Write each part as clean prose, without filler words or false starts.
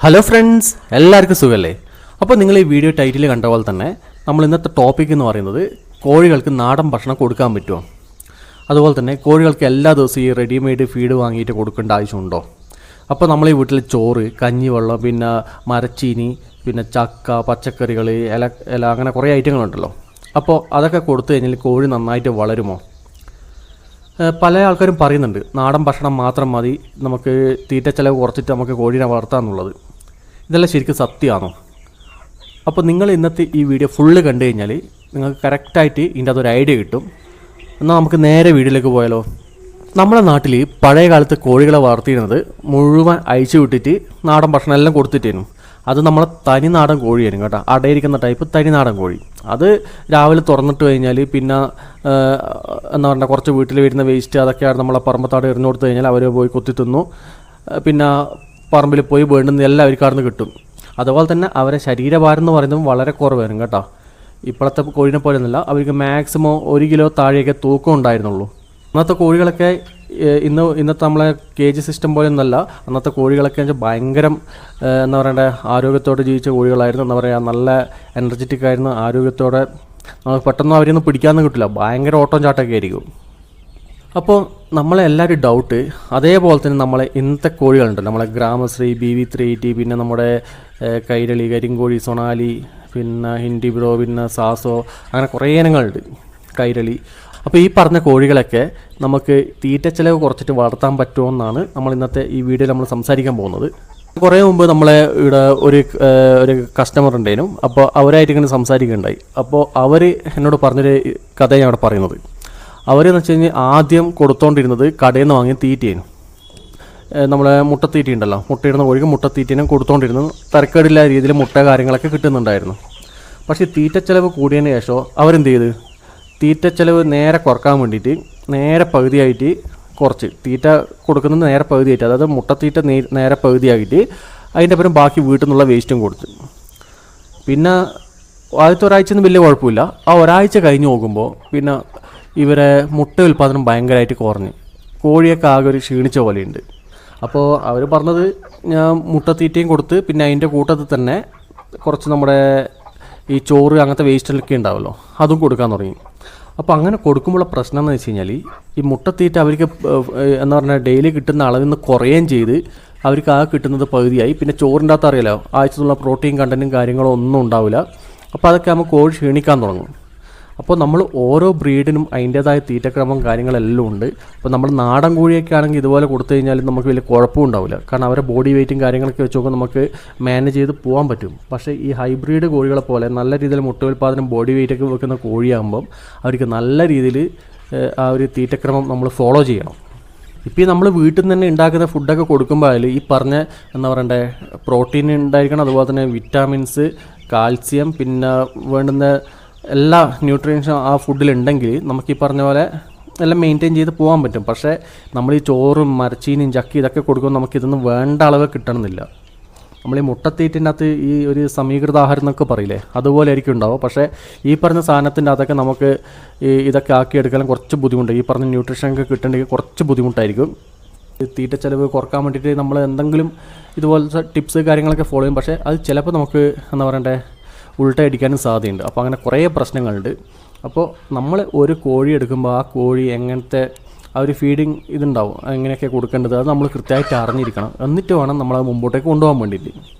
Hello friends, എല്ലാവർക്കും സുഖമല്ലേ? അപ്പോൾ നിങ്ങൾ ഈ വീഡിയോ ടൈറ്റിൽ കണ്ട പോലെ തന്നെ നമ്മൾ ഇന്നത്തെ ടോപ്പിക് എന്ന് പറയുന്നത് കോഴികൾക്ക് നാടൻ ഭക്ഷണം കൊടുക്കാൻ പറ്റുമോ, അതുപോലെ തന്നെ കോഴികൾക്ക് എല്ലാ ദിവസവും ഈ റെഡിമെയ്ഡ് ഫീഡ് വാങ്ങിയിട്ട് കൊടുക്കേണ്ട ആവശ്യമുണ്ടോ? അപ്പോൾ നമ്മൾ ഈ വീട്ടിൽ ചോറ്, കഞ്ഞിവെള്ളം, പിന്നെ മരച്ചീനി, പിന്നെ ചക്ക, പച്ചക്കറികൾ, ഇല അങ്ങനെ കുറേ ഐറ്റങ്ങളുണ്ടല്ലോ. അപ്പോൾ അതൊക്കെ കൊടുത്തു കഴിഞ്ഞാൽ കോഴി നന്നായിട്ട് വളരുമോ? പല ആൾക്കാരും പറയുന്നുണ്ട് നാടൻ ഭക്ഷണം മാത്രം മതി, നമുക്ക് തീറ്റ ചിലവ് കുറച്ചിട്ട് നമുക്ക് കോഴീനെ വളർത്താമെന്നുള്ളത്. ഇതെല്ലാം ശരിക്കും സത്യമാണോ? അപ്പോൾ നിങ്ങൾ ഇന്നത്തെ ഈ വീഡിയോ ഫുള്ള് കണ്ടു കഴിഞ്ഞാൽ നിങ്ങൾക്ക് കറക്റ്റായിട്ട് ഇതിൻ്റെ അതൊരു ഐഡിയ കിട്ടും. എന്നാൽ നമുക്ക് നേരെ വീഡിയോയിലേക്ക് പോയാലോ. നമ്മുടെ നാട്ടിൽ പഴയ കാലത്ത് കോഴികളെ വളർത്തിയിരുന്നത് മുഴുവൻ അഴിച്ചു വിട്ടിട്ട് നാടൻ ഭക്ഷണം എല്ലാം കൊടുത്തിട്ടായിരുന്നു. അത് നമ്മളെ തനി നാടൻ കോഴിയായിരുന്നു കേട്ടോ, അടയിരിക്കുന്ന ടൈപ്പ് തനി നാടൻ കോഴി. അത് രാവിലെ തുറന്നിട്ട് കഴിഞ്ഞാൽ പിന്നെ എന്താ പറയുക, കുറച്ച് വീട്ടിൽ വരുന്ന വേസ്റ്റ് അതൊക്കെയാണ് നമ്മളെ പറമ്പത്താട് എറിഞ്ഞു കൊടുത്തു കഴിഞ്ഞാൽ അവർ പോയി കൊത്തി തിന്നു. പിന്നെ പറമ്പിൽ പോയി വേണ്ടുന്ന എല്ലാം അവർക്ക് അവിടെ നിന്ന് കിട്ടും. അതുപോലെ തന്നെ അവരെ ശരീരഭാരം എന്ന് പറയുന്നത് വളരെ കുറവായിരുന്നു കേട്ടോ. ഇപ്പോഴത്തെ കോഴിനെ പോലെ ഒന്നുമില്ല, അവർക്ക് മാക്സിമം 1 കിലോ താഴെയൊക്കെ തൂക്കം ഉണ്ടായിരുന്നുള്ളൂ. അന്നത്തെ കോഴികളൊക്കെ ഇന്നത്തെ നമ്മളെ കേജ് സിസ്റ്റം പോലെ ഒന്നല്ല. അന്നത്തെ കോഴികളൊക്കെ ഭയങ്കര എന്താ പറയണ്ടേ, ആരോഗ്യത്തോടെ ജീവിച്ച കോഴികളായിരുന്നു. എന്താ പറയുക, നല്ല എനർജറ്റിക് ആയിരുന്നു, ആരോഗ്യത്തോടെ. നമുക്ക് പെട്ടെന്ന് അവരൊന്നും പിടിക്കാനൊന്നും കിട്ടില്ല, ഭയങ്കര ഓട്ടം ചാട്ടമൊക്കെ ആയിരിക്കും. അപ്പോൾ നമ്മളെല്ലാവരും ഡൗട്ട് അതേപോലെ തന്നെ നമ്മളെ ഇന്നത്തെ കോഴികളുണ്ട്, നമ്മളെ ഗ്രാമശ്രീ, BV380, പിന്നെ നമ്മുടെ കൈരളി, കരിങ്കോഴി, സൊണാലി, പിന്നെ ഹിൻഡി ബ്രോ, പിന്നെ സാസോ, അങ്ങനെ കുറേ ഇനങ്ങളുണ്ട്, കൈരളി. അപ്പോൾ ഈ പറഞ്ഞ കോഴികളൊക്കെ നമുക്ക് തീറ്റ ചിലവ് കുറച്ചിട്ട് വളർത്താൻ പറ്റുമെന്നാണ് നമ്മൾ ഇന്നത്തെ ഈ വീഡിയോയിൽ നമ്മൾ സംസാരിക്കാൻ പോകുന്നത്. കുറേ മുമ്പ് നമ്മളെ ഇവിടെ ഒരു കസ്റ്റമർ ഉണ്ടായിരുന്നു. അപ്പോൾ അവരായിട്ട് ഇങ്ങനെ സംസാരിക്കുകയുണ്ടായി. അപ്പോൾ അവർ എന്നോട് പറഞ്ഞൊരു കഥയാണ് ഞാൻ അവിടെ പറയുന്നത്. അവരെന്ന് വെച്ച് കഴിഞ്ഞാൽ ആദ്യം കൊടുത്തോണ്ടിരുന്നത് കടയിൽ നിന്ന് വാങ്ങിയ തീറ്റയാണ്. നമ്മളെ മുട്ടത്തീറ്റ ഉണ്ടല്ലോ, മുട്ടയിടുന്ന കോഴിക്ക് മുട്ടത്തീറ്റനും കൊടുത്തോണ്ടിരുന്നു. തരക്കേടില്ല രീതിയിൽ മുട്ട കാര്യങ്ങളൊക്കെ കിട്ടുന്നുണ്ടായിരുന്നു. പക്ഷേ തീറ്റ ചിലവ് കൂടിയതിന് ശേഷം അവരെന്ത് ചെയ്ത്, തീറ്റ ചിലവ് നേരെ കുറക്കാൻ വേണ്ടിയിട്ട് നേരെ പകുതിയായിട്ട് കുറച്ച് തീറ്റ കൊടുക്കുന്നത് നേരെ പകുതിയായിട്ട്, അതായത് മുട്ടത്തീറ്റ നേരെ പകുതിയാക്കിയിട്ട് അതിൻ്റെ പരം ബാക്കി വീട്ടിൽ നിന്നുള്ള വേസ്റ്റും കൊടുത്ത്. പിന്നെ ആദ്യത്തെ ഒരാഴ്ചയൊന്നും വലിയ കുഴപ്പമില്ല. ആ ഒരാഴ്ച കഴിഞ്ഞ് നോക്കുമ്പോൾ പിന്നെ ഇവരെ മുട്ട ഉൽപ്പാദനം ഭയങ്കരമായിട്ട് കുറഞ്ഞ് കോഴിയൊക്കെ ആകെ ഒരു ക്ഷീണിച്ച പോലെയുണ്ട്. അപ്പോൾ അവർ പറഞ്ഞത്, ഞാൻ മുട്ടത്തീറ്റയും കൊടുത്ത് പിന്നെ അതിൻ്റെ കൂട്ടത്തിൽ തന്നെ കുറച്ച് നമ്മുടെ ഈ ചോറ് അങ്ങനത്തെ വേസ്റ്റൊക്കെ ഉണ്ടാവുമല്ലോ, അതും കൊടുക്കാൻ തുടങ്ങി. അപ്പോൾ അങ്ങനെ കൊടുക്കുമ്പോഴുള്ള പ്രശ്നം എന്ന് വെച്ച് കഴിഞ്ഞാൽ ഈ മുട്ടത്തീറ്റ അവർക്ക് എന്താ പറഞ്ഞാൽ ഡെയിലി കിട്ടുന്ന അളവിൽ നിന്ന് കുറയുകയും ചെയ്ത് അവർക്ക് ആ കിട്ടുന്നത് പകുതിയായി. പിന്നെ ചോറിൻ്റെ അകത്ത് അറിയാലോ, ആഴ്ചയിലുള്ള പ്രോട്ടീൻ കണ്ടൻറ്റും കാര്യങ്ങളും ഒന്നും ഉണ്ടാവില്ല. അപ്പോൾ അതൊക്കെ ആകുമ്പോൾ കോഴി ക്ഷീണിക്കാൻ തുടങ്ങും. അപ്പോൾ നമ്മൾ ഓരോ ബ്രീഡിനും അതിൻ്റേതായ തീറ്റക്രമം കാര്യങ്ങളെല്ലാം ഉണ്ട്. അപ്പോൾ നമ്മൾ നാടൻ കോഴിയൊക്കെ ആണെങ്കിൽ ഇതുപോലെ കൊടുത്തു കഴിഞ്ഞാൽ നമുക്ക് വലിയ കുഴപ്പവും ഉണ്ടാവില്ല. കാരണം അവരെ ബോഡി വെയ്റ്റും കാര്യങ്ങളൊക്കെ വെച്ച് നോക്കുമ്പോൾ നമുക്ക് മാനേജ് ചെയ്ത് പോകാൻ പറ്റും. പക്ഷേ ഈ ഹൈബ്രിഡ് കോഴികളെ പോലെ നല്ല രീതിയിൽ മുട്ട ഉൽപ്പാദനം ബോഡി വെയ്റ്റൊക്കെ വെക്കുന്ന കോഴിയാകുമ്പം അവർക്ക് നല്ല രീതിയിൽ ആ ഒരു തീറ്റക്രമം നമ്മൾ ഫോളോ ചെയ്യണം. ഇപ്പോൾ നമ്മൾ വീട്ടിൽ നിന്ന് തന്നെ ഉണ്ടാക്കുന്ന ഫുഡൊക്കെ കൊടുക്കുമ്പോൾ അതിൽ ഈ പറഞ്ഞ എന്താ പറയണ്ടേ, പ്രോട്ടീൻ ഉണ്ടായിരിക്കണം, അതുപോലെ തന്നെ വിറ്റാമിൻസ്, കാൽസ്യം, പിന്നെ വേണ്ടുന്ന എല്ലാ ന്യൂട്രിയൻസും ആ ഫുഡിലുണ്ടെങ്കിൽ നമുക്ക് ഈ പറഞ്ഞ പോലെ എല്ലാം മെയിൻറ്റെയിൻ ചെയ്ത് പോകാൻ പറ്റും. പക്ഷേ നമ്മൾ ഈ ചോറും മരച്ചീനിയും ചക്കി ഇതൊക്കെ കൊടുക്കുമ്പോൾ നമുക്കിതൊന്നും വേണ്ട അളവ് കിട്ടണമെന്നില്ല. നമ്മൾ ഈ മുട്ടത്തീറ്റിൻ്റെ അകത്ത് ഈ ഒരു സമീകൃത ആഹാരം എന്നൊക്കെ പറയില്ലേ, അതുപോലെ ആയിരിക്കും ഉണ്ടാവും. പക്ഷേ ഈ പറഞ്ഞ സാധനത്തിൻ്റെ അകത്തൊക്കെ നമുക്ക് ഇതൊക്കെ ആക്കിയെടുക്കാൻ കുറച്ച് ബുദ്ധിമുട്ട്, ഈ പറഞ്ഞ ന്യൂട്രീഷനൊക്കെ കിട്ടണമെങ്കിൽ കുറച്ച് ബുദ്ധിമുട്ടായിരിക്കും. തീറ്റ ചിലവ് കുറക്കാൻ വേണ്ടിയിട്ട് നമ്മൾ എന്തെങ്കിലും ഇതുപോലത്തെ ടിപ്സ് കാര്യങ്ങളൊക്കെ ഫോളോ ചെയ്യും. പക്ഷേ അത് ചിലപ്പോൾ നമുക്ക് എന്താ പറയണ്ടേ, ഉൾട്ടയടിക്കാനും സാധ്യതയുണ്ട്. അപ്പോൾ അങ്ങനെ കുറേ പ്രശ്നങ്ങളുണ്ട്. അപ്പോൾ നമ്മൾ ഒരു കോഴി എടുക്കുമ്പോൾ ആ കോഴി എങ്ങനത്തെ ആ ഒരു ഫീഡിങ് ഇതുണ്ടാവും, എങ്ങനെയൊക്കെ കൊടുക്കേണ്ടത് അത് നമ്മൾ കൃത്യമായിട്ട് അറിഞ്ഞിരിക്കണം. എന്നിട്ട് വേണം നമ്മളത് മുമ്പോട്ടേക്ക് കൊണ്ടുപോകാൻ വേണ്ടിയിട്ട്.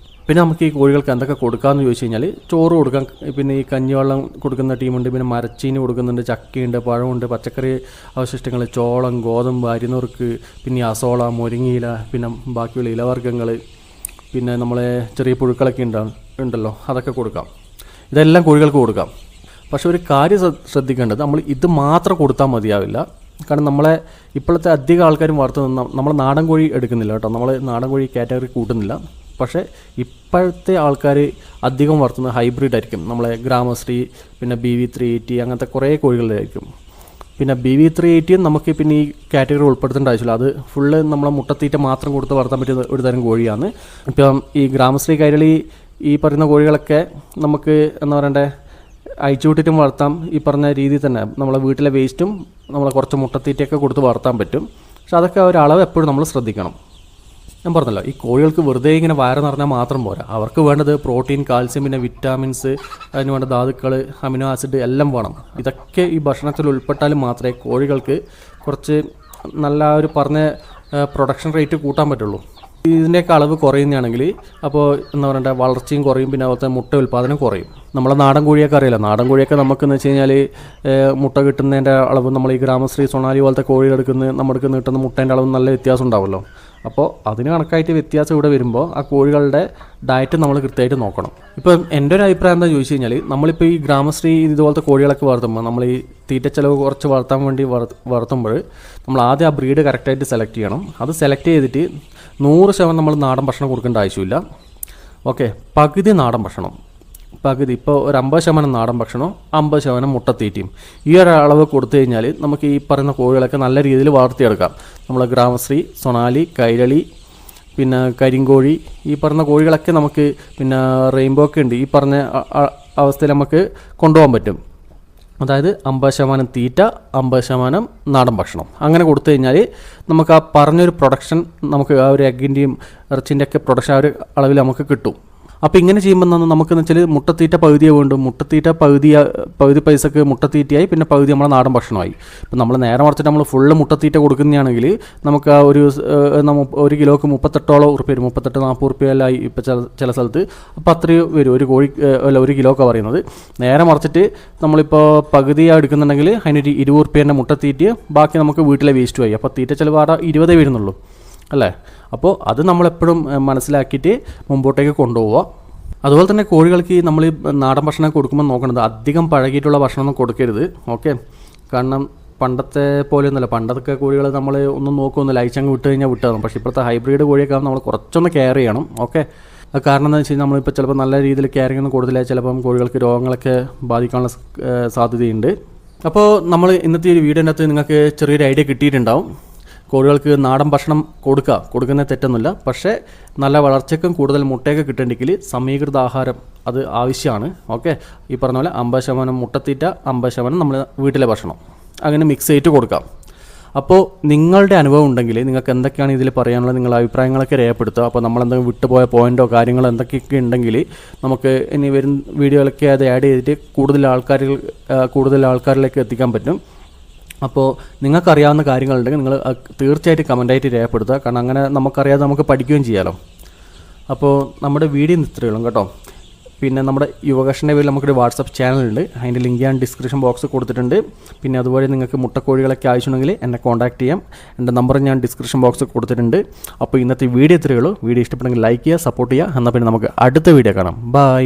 പിന്നെ നമുക്ക് ഈ കോഴികൾക്ക് എന്തൊക്കെ കൊടുക്കാമെന്ന് ചോദിച്ചു കഴിഞ്ഞാൽ, ചോറ് കൊടുക്കാം, പിന്നെ ഈ കഞ്ഞിവെള്ളം കൊടുക്കുന്ന ടീമുണ്ട്, പിന്നെ മരച്ചീനി കൊടുക്കുന്നുണ്ട്, ചക്കയുണ്ട്, പഴമുണ്ട്, പച്ചക്കറി അവശിഷ്ടങ്ങൾ, ചോളം, ഗോതമ്പ്, അരിനുറുക്ക്, പിന്നെ അസോള, മുരിങ്ങയില, പിന്നെ ബാക്കിയുള്ള ഇലവർഗ്ഗങ്ങൾ, പിന്നെ നമ്മളെ ചെറിയ പുഴുക്കളൊക്കെ ഉണ്ടല്ലോ, അതൊക്കെ കൊടുക്കാം. ഇതെല്ലാം കോഴികൾക്ക് കൊടുക്കാം. പക്ഷേ ഒരു കാര്യം ശ്രദ്ധിക്കേണ്ടത്, നമ്മൾ ഇത് മാത്രം കൊടുത്താൽ മതിയാവില്ല. കാരണം നമ്മളെ ഇപ്പോഴത്തെ അധികം ആൾക്കാരും വളർത്തുന്ന നമ്മൾ നാടൻ കോഴി എടുക്കുന്നില്ല കേട്ടോ, നമ്മൾ നാടൻ കോഴി കാറ്റഗറി കൂട്ടുന്നില്ല. പക്ഷേ ഇപ്പോഴത്തെ ആൾക്കാർ അധികം വളർത്തുന്നത് ഹൈബ്രിഡ് ആയിരിക്കും. നമ്മളെ ഗ്രാമശ്രീ, പിന്നെ BV380 അങ്ങനത്തെ കുറേ കോഴികളായിരിക്കും. പിന്നെ BV380 നമുക്ക് പിന്നെ ഈ കാറ്റഗറി ഉൾപ്പെടുത്തേണ്ട ആവശ്യമില്ല. അത് ഫുള്ള് നമ്മളെ മുട്ടത്തീറ്റ മാത്രം കൊടുത്ത് വളർത്താൻ പറ്റുന്ന ഒരു തരം കോഴിയാണ്. ഇപ്പം ഈ ഗ്രാമശ്രീ, കൈരളി, ഈ പറയുന്ന കോഴികളൊക്കെ നമുക്ക് എന്താ പറയണ്ടേ, അയച്ചു വിട്ടിട്ടും വളർത്താം. ഈ പറഞ്ഞ രീതിയിൽ തന്നെ നമ്മളെ വീട്ടിലെ വേസ്റ്റും നമ്മളെ കുറച്ച് മുട്ടത്തീറ്റയൊക്കെ കൊടുത്ത് വളർത്താൻ പറ്റും. പക്ഷെ അതൊക്കെ ഒരു അളവ് എപ്പോഴും നമ്മൾ ശ്രദ്ധിക്കണം. ഞാൻ പറഞ്ഞല്ലോ, ഈ കോഴികൾക്ക് വെറുതെ ഇങ്ങനെ വയറ് നിറഞ്ഞാൽ മാത്രം പോരാ. അവർക്ക് വേണ്ടത് പ്രോട്ടീൻ, കാൽസ്യം, പിന്നെ വിറ്റാമിൻസ്, അതിന് വേണ്ട ധാതുക്കൾ, അമിനോ ആസിഡ് എല്ലാം വേണം. ഇതൊക്കെ ഈ ഭക്ഷണത്തിൽ ഉൾപ്പെട്ടാലും മാത്രമേ കോഴികൾക്ക് കുറച്ച് നല്ല ഒരു പറഞ്ഞ പ്രൊഡക്ഷൻ റേറ്റ് കൂട്ടാൻ പറ്റുള്ളൂ. ഇതിൻ്റെയൊക്കെ അളവ് കുറയുന്നതാണെങ്കിൽ അപ്പോൾ എന്താ പറയണ്ടേ, വളർച്ചയും കുറയും, പിന്നെ അതുപോലെ മുട്ട ഉൽപ്പാദനം കുറയും. നമ്മളെ നാടൻ കോഴിയൊക്കെ അറിയില്ല. നാടൻ കോഴിയൊക്കെ നമുക്കെന്ന് വെച്ച് കഴിഞ്ഞാൽ മുട്ട കിട്ടുന്നതിൻ്റെ അളവ് നമ്മൾ ഈ ഗ്രാമശ്രീ, സൊണാലി പോലത്തെ കോഴി നമ്മുടെ കിട്ടുന്ന മുട്ടേൻ്റെ അളവ് നല്ല വ്യത്യാസം ഉണ്ടാവുമല്ലോ. അപ്പോൾ അതിന് കണക്കായിട്ട് വ്യത്യാസം ഇവിടെ വരുമ്പോൾ ആ കോഴികളുടെ ഡയറ്റ് നമ്മൾ കൃത്യമായിട്ട് നോക്കണം. ഇപ്പം എൻ്റെ ഒരു അഭിപ്രായം എന്താ ചോദിച്ചു കഴിഞ്ഞാൽ, നമ്മളിപ്പോൾ ഈ ഗ്രാമശ്രീ ഇതുപോലത്തെ കോഴികളൊക്കെ വളർത്തുമ്പോൾ നമ്മൾ ഈ തീറ്റ ചിലവ് കുറച്ച് വളർത്താൻ വേണ്ടി വളർത്തുമ്പോൾ നമ്മൾ ആദ്യം ആ ബ്രീഡ് കറക്റ്റായിട്ട് സെലക്ട് ചെയ്യണം. അത് സെലക്ട് ചെയ്തിട്ട് 100% നമ്മൾ നാടൻ ഭക്ഷണം കൊടുക്കേണ്ട ആവശ്യമില്ല. ഓക്കെ, പകുതി നാടൻ ഭക്ഷണം, പകുതി ഇപ്പോൾ ഒരു 50% നാടൻ ഭക്ഷണവും 50% മുട്ടത്തീറ്റയും, ഈ ഒരു അളവ് കൊടുത്തു കഴിഞ്ഞാൽ നമുക്ക് ഈ പറയുന്ന കോഴികളൊക്കെ നല്ല രീതിയിൽ വളർത്തിയെടുക്കാം. നമ്മൾ ഗ്രാമശ്രീ, സൊണാലി, കൈരളി, പിന്നെ കരിങ്കോഴി, ഈ പറഞ്ഞ കോഴികളൊക്കെ നമുക്ക്, പിന്നെ റെയിൻബോ ഒക്കെ ഉണ്ട്, ഈ പറഞ്ഞ അവസ്ഥയിൽ നമുക്ക് കൊണ്ടുപോകാൻ പറ്റും. അതായത് 50% തീറ്റ, 50% നാടൻ ഭക്ഷണം, അങ്ങനെ കൊടുത്തു കഴിഞ്ഞാൽ നമുക്ക് ആ പറഞ്ഞൊരു പ്രൊഡക്ഷൻ, നമുക്ക് ആ ഒരു എഗ്ഗിൻ്റെയും ഇറച്ചിൻ്റെ ഒക്കെ പ്രൊഡക്ഷൻ ആ ഒരു അളവിൽ നമുക്ക് കിട്ടും. അപ്പോൾ ഇങ്ങനെ ചെയ്യുമ്പോൾ നമുക്കെന്ന് വെച്ചാൽ മുട്ടത്തീറ്റ പകുതിയെ വേണ്ടും, മുട്ടത്തീറ്റ പകുതി പൈസക്ക് മുട്ടത്തീറ്റയായി, പിന്നെ പകുതി നമ്മളെ നാടൻ ഭക്ഷണമായി. ഇപ്പം നമ്മൾ നേരെ മറിച്ചിട്ട് നമ്മൾ ഫുള്ള് മുട്ടത്തീറ്റ കൊടുക്കുന്നതാണെങ്കിൽ നമുക്ക് ആ ഒരു കിലോക്ക് 38 ഉറുപ്പ്യ വരും, 38-40 ഉറുപ്പ്യല്ലായി ഇപ്പോൾ ചില സ്ഥലത്ത്. അപ്പോൾ അത്രയും വരും ഒരു കിലോക്ക് പറയുന്നത്. നേരെ മറിച്ചിട്ട് നമ്മളിപ്പോൾ പകുതിയാണ് എടുക്കുന്നുണ്ടെങ്കിൽ അതിനൊരു 20 ഉറുപ്പ്യേൻ്റെ മുട്ടത്തീറ്റ, ബാക്കി നമുക്ക് വീട്ടിലെ വേസ്റ്റുമായി. അപ്പോൾ തീറ്റ ചിലവ് 20 വരുന്നുള്ളൂ അല്ലേ. അപ്പോൾ അത് നമ്മളെപ്പോഴും മനസ്സിലാക്കിയിട്ട് മുമ്പോട്ടേക്ക് കൊണ്ടുപോവുക. അതുപോലെ തന്നെ കോഴികൾക്ക് നമ്മൾ നാടൻ ഭക്ഷണം കൊടുക്കുമ്പോൾ നോക്കണത് അധികം പഴകിയിട്ടുള്ള ഭക്ഷണമൊന്നും കൊടുക്കരുത്. ഓക്കെ, കാരണം പണ്ടത്തെ പോലെയൊന്നുമല്ല. പണ്ടത്തെ കോഴികൾ നമ്മൾ ഒന്നും നോക്കുമൊന്നുമില്ല, അയച്ചങ്ങ് വിട്ട് കഴിഞ്ഞാൽ വിട്ടാകും. പക്ഷേ ഇപ്പോഴത്തെ ഹൈബ്രിഡ് കോഴിയൊക്കെ ആകുമ്പോൾ നമ്മൾ കുറച്ചൊന്ന് കെയർ ചെയ്യണം. ഓക്കെ, അത് കാരണം എന്താണെന്ന് വെച്ച് കഴിഞ്ഞാൽ നമ്മളിപ്പോൾ ചിലപ്പോൾ നല്ല രീതിയിൽ കെയറിംഗ് ഒന്നും കൊടുത്തില്ല, ചിലപ്പം കോഴികൾക്ക് രോഗങ്ങളൊക്കെ ബാധിക്കാനുള്ള സാധ്യതയുണ്ട്. അപ്പോൾ നമ്മൾ ഇന്നത്തെ ഒരു വീഡിയോൻ്റെ അകത്ത് നിങ്ങൾക്ക് ചെറിയൊരു ഐഡിയ കിട്ടിയിട്ടുണ്ടാവും. കോഴികൾക്ക് നാടൻ ഭക്ഷണം കൊടുക്കുന്നത് തെറ്റൊന്നുമില്ല. പക്ഷേ നല്ല വളർച്ചയ്ക്കും കൂടുതൽ മുട്ടയൊക്കെ കിട്ടണമെങ്കിൽ സമീകൃത ആഹാരം അത് ആവശ്യമാണ്. ഓക്കെ, ഈ പറഞ്ഞ പോലെ 50% മുട്ടത്തീറ്റ, 50% നമ്മൾ വീട്ടിലെ ഭക്ഷണം, അങ്ങനെ മിക്സ് ചെയ്തിട്ട് കൊടുക്കാം. അപ്പോൾ നിങ്ങളുടെ അനുഭവം ഉണ്ടെങ്കിൽ നിങ്ങൾക്ക് എന്തൊക്കെയാണ് ഇതിൽ പറയാനുള്ളത്, നിങ്ങളുടെ അഭിപ്രായങ്ങളൊക്കെ രേഖപ്പെടുത്തുക. അപ്പോൾ നമ്മളെന്തെങ്കിലും വിട്ടുപോയ പോയിൻറ്റോ കാര്യങ്ങളോ എന്തൊക്കെയൊക്കെ ഉണ്ടെങ്കിൽ നമുക്ക് ഇനി വരും വീഡിയോയിലൊക്കെ അത് ആഡ് ചെയ്തിട്ട് കൂടുതൽ ആൾക്കാരിലേക്ക് എത്തിക്കാൻ പറ്റും. അപ്പോൾ നിങ്ങൾക്കറിയാവുന്ന കാര്യങ്ങളുണ്ടെങ്കിൽ നിങ്ങൾ തീർച്ചയായിട്ടും കമൻറ്റായിട്ട് രേഖപ്പെടുത്തുക. കാരണം അങ്ങനെ നമുക്കറിയാതെ നമുക്ക് പഠിക്കുകയും ചെയ്യാമല്ലോ. അപ്പോൾ നമ്മുടെ വീഡിയോ ഇത്രയുള്ളൂ കേട്ടോ. പിന്നെ നമ്മുടെ യുവകർഷൻ്റെ പേരിൽ നമുക്കൊരു വാട്സപ്പ് ചാനലുണ്ട്, അതിൻ്റെ ലിങ്ക് ഞാൻ ഡിസ്ക്രിപ്ഷൻ ബോക്സ് കൊടുത്തിട്ടുണ്ട്. പിന്നെ അതുപോലെ നിങ്ങൾക്ക് മുട്ടക്കോഴികളൊക്കെ ആവശ്യമുണ്ടെങ്കിൽ എന്നെ കോൺടാക്ട് ചെയ്യാം. എൻ്റെ നമ്പർ ഞാൻ ഡിസ്ക്രിപ്ഷൻ ബോക്സ് കൊടുത്തിട്ടുണ്ട്. അപ്പോൾ ഇന്നത്തെ വീഡിയോ ഇത്രയുള്ളൂ. വീഡിയോ ഇഷ്ടപ്പെട്ടെങ്കിൽ ലൈക്ക് ചെയ്യുക, സപ്പോർട്ട് ചെയ്യുക. എന്നാൽ പിന്നെ നമുക്ക് അടുത്ത വീഡിയോ കാണാം. ബൈ.